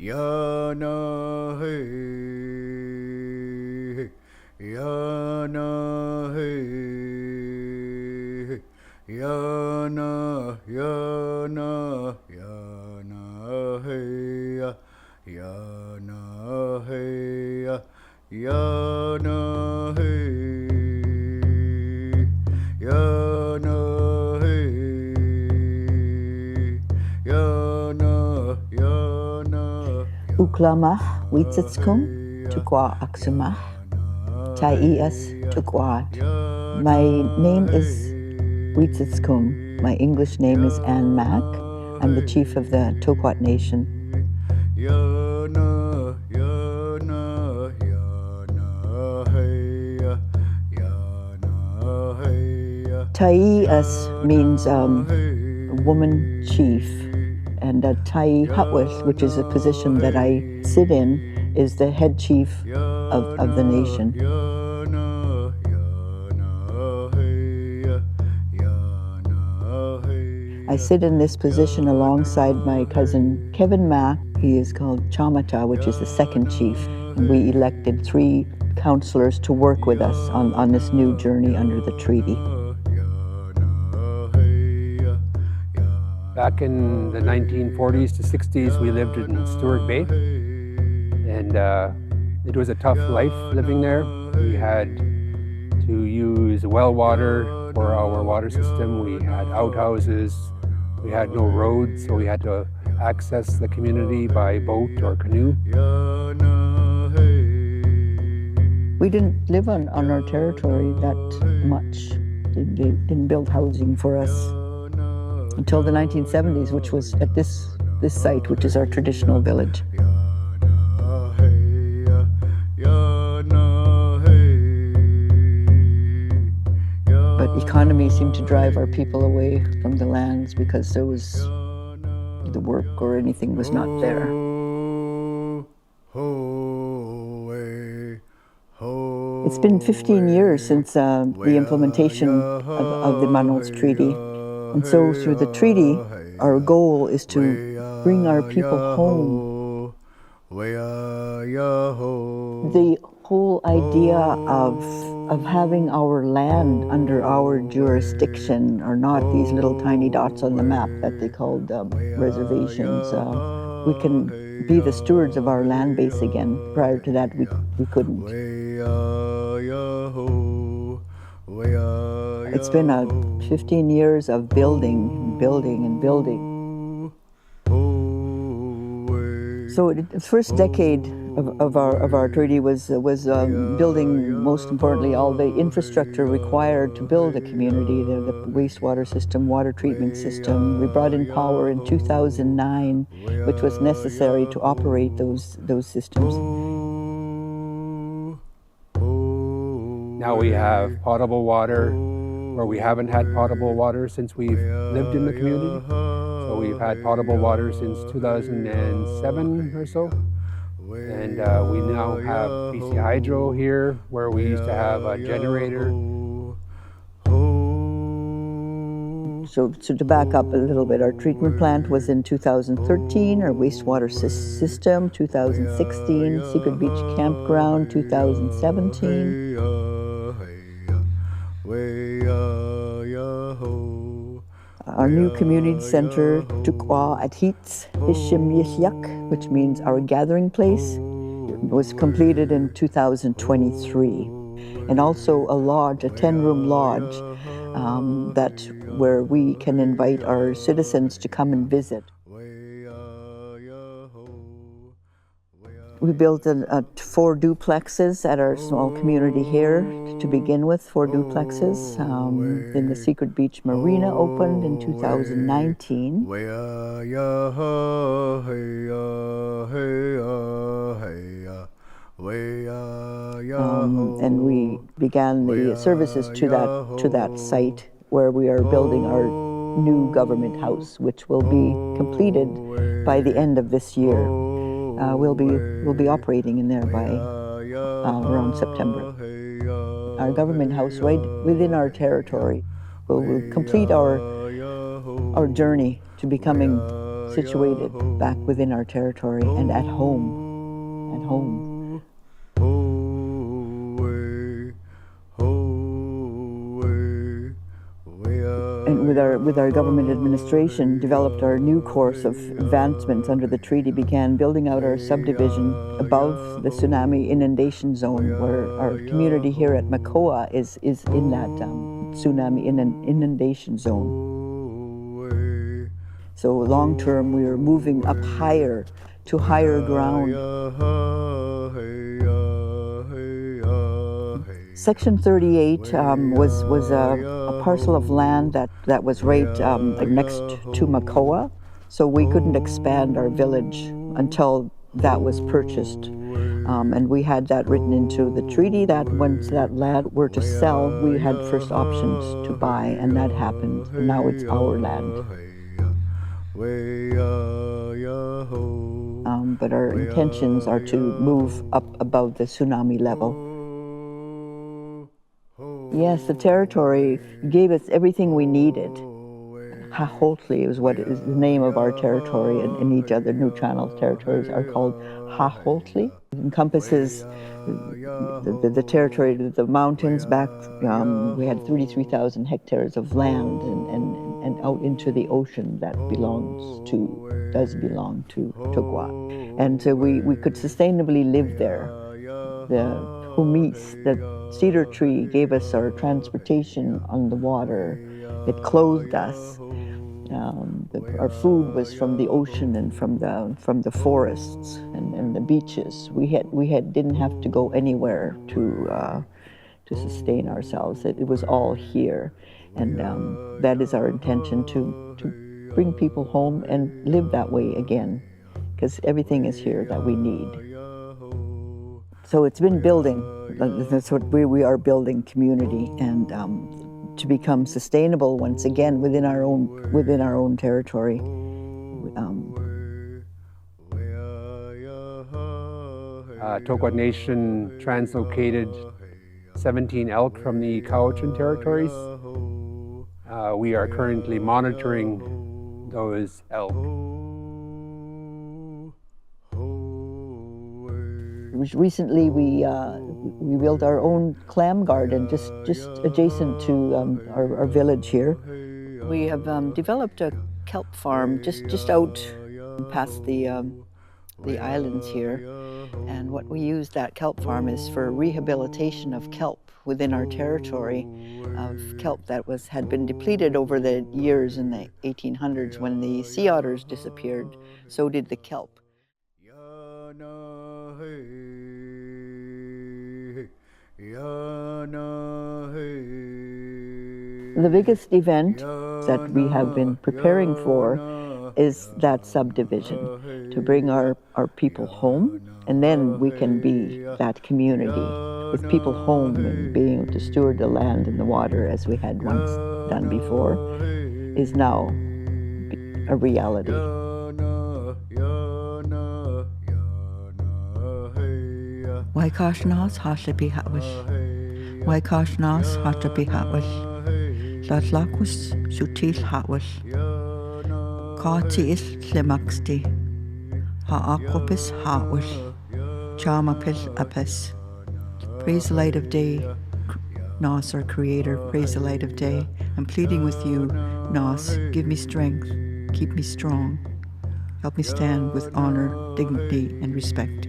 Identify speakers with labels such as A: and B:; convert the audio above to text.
A: Ya na hey, ya na hey, ya na ya na ya na hey, ya na hey, ya na hey, ya na hey, ya na ya na.
B: Uklamah Witsitskum, Toquaht Aksumah, Tai'as Toquaht. My name is Witsitskum. My English name is Ann Mack. I'm the chief of the Toquaht Nation. Tai'as means woman chief, and Toquaht, which is a position that I sit in, is the head chief of the nation. I sit in this position alongside my cousin Kevin Mack. He is called Toquaht, which is the second chief. And we elected 3 councillors to work with us on this new journey under the treaty.
C: Back in the 1940s to 60s, we lived in Stewart Bay, and it was a tough life living there. We had to use well water for our water system. We had outhouses. We had no roads, so we had to access the community by boat or canoe.
B: We didn't live on our territory that much. They didn't build housing for us until the 1970s, which was at this site, which is our traditional village. But economy seemed to drive our people away from the lands because there was the work or anything was not there. It's been 15 years since the implementation of the Maa-nulth Treaty. And so through the treaty, our goal is to bring our people home. The whole idea of having our land under our jurisdiction are not these little tiny dots on the map that they called reservations. We can be the stewards of our land base again. Prior to that, we couldn't. It's been 15 years of building and building and building. So the first decade of our treaty was building, most importantly, all the infrastructure required to build a community, the wastewater system, water treatment system. We brought in power in 2009, which was necessary to operate those systems.
C: Now we have potable water, where we haven't had potable water since we've lived in the community. So we've had potable water since 2007 or so. And we now have BC Hydro here, where we used to have a generator.
B: So to back up a little bit, our treatment plant was in 2013, our wastewater system, 2016, Secret Beach Campground, 2017. Our new community center, Toquaht Atits Hishim Yishyak, which means our gathering place, was completed in 2023. And also a lodge, a 10-room lodge, where we can invite our citizens to come and visit. We built 4 duplexes at our small community here to begin with, 4 duplexes. Then the Secret Beach Marina opened in 2019. And we began the services to that site, where we are building our new government house, which will be completed by the end of this year. We'll be operating in there by around September. Our government house right within our territory will complete our journey to becoming situated back within our territory and at home. At home. And with our government administration, developed our new course of advancements under the treaty, began building out our subdivision above the tsunami inundation zone, where our community here at Toquaht is in that tsunami inundation zone. So long term, we are moving up higher to higher ground. Section 38 was a parcel of land that was right next to Toquaht, so we couldn't expand our village until that was purchased. And we had that written into the treaty that once that land were to sell, we had first options to buy, and that happened. And now it's our land. But our intentions are to move up above the tsunami level. Yes, the territory gave us everything we needed. Maa-nulth is what is the name of our territory, and each other New Channel territories are called Maa-nulth. It encompasses the territory, the mountains back. We had 33,000 hectares of land, and out into the ocean that does belong to Toquaht. And so we could sustainably live there. The humis, the cedar tree, gave us our transportation on the water. It clothed us. Our food was from the ocean and from the forests and the beaches. We didn't have to go anywhere to sustain ourselves. It was all here, and that is our intention to bring people home and live that way again, because everything is here that we need. So it's been building. That's what we are building community, and to become sustainable once again within our own territory.
C: Toquaht Nation translocated 17 elk from the Cowichan territories. We are currently monitoring those elk.
B: Recently, we built our own clam garden just adjacent to our village here. We have developed a kelp farm just out past the islands here, and what we use that kelp farm is for rehabilitation of kelp within our territory, of kelp that had been depleted over the years in the 1800s when the sea otters disappeared. So did the kelp. The biggest event that we have been preparing for is that subdivision, to bring our people home, and then we can be that community with people home and being able to steward the land and the water as we had once done before, is now a reality.
D: Waikashnas hashabi hatwish. Waikashnas hashabi hatwish. Latlakus sutil hatwish. Katiil limaksti. Ha'akwapis hatwish. Chamapil apis. Praise the light of day, Nos, our Creator. Praise the light of day. I'm pleading with you, Nos. Give me strength. Keep me strong. Help me stand with honor, dignity, and respect.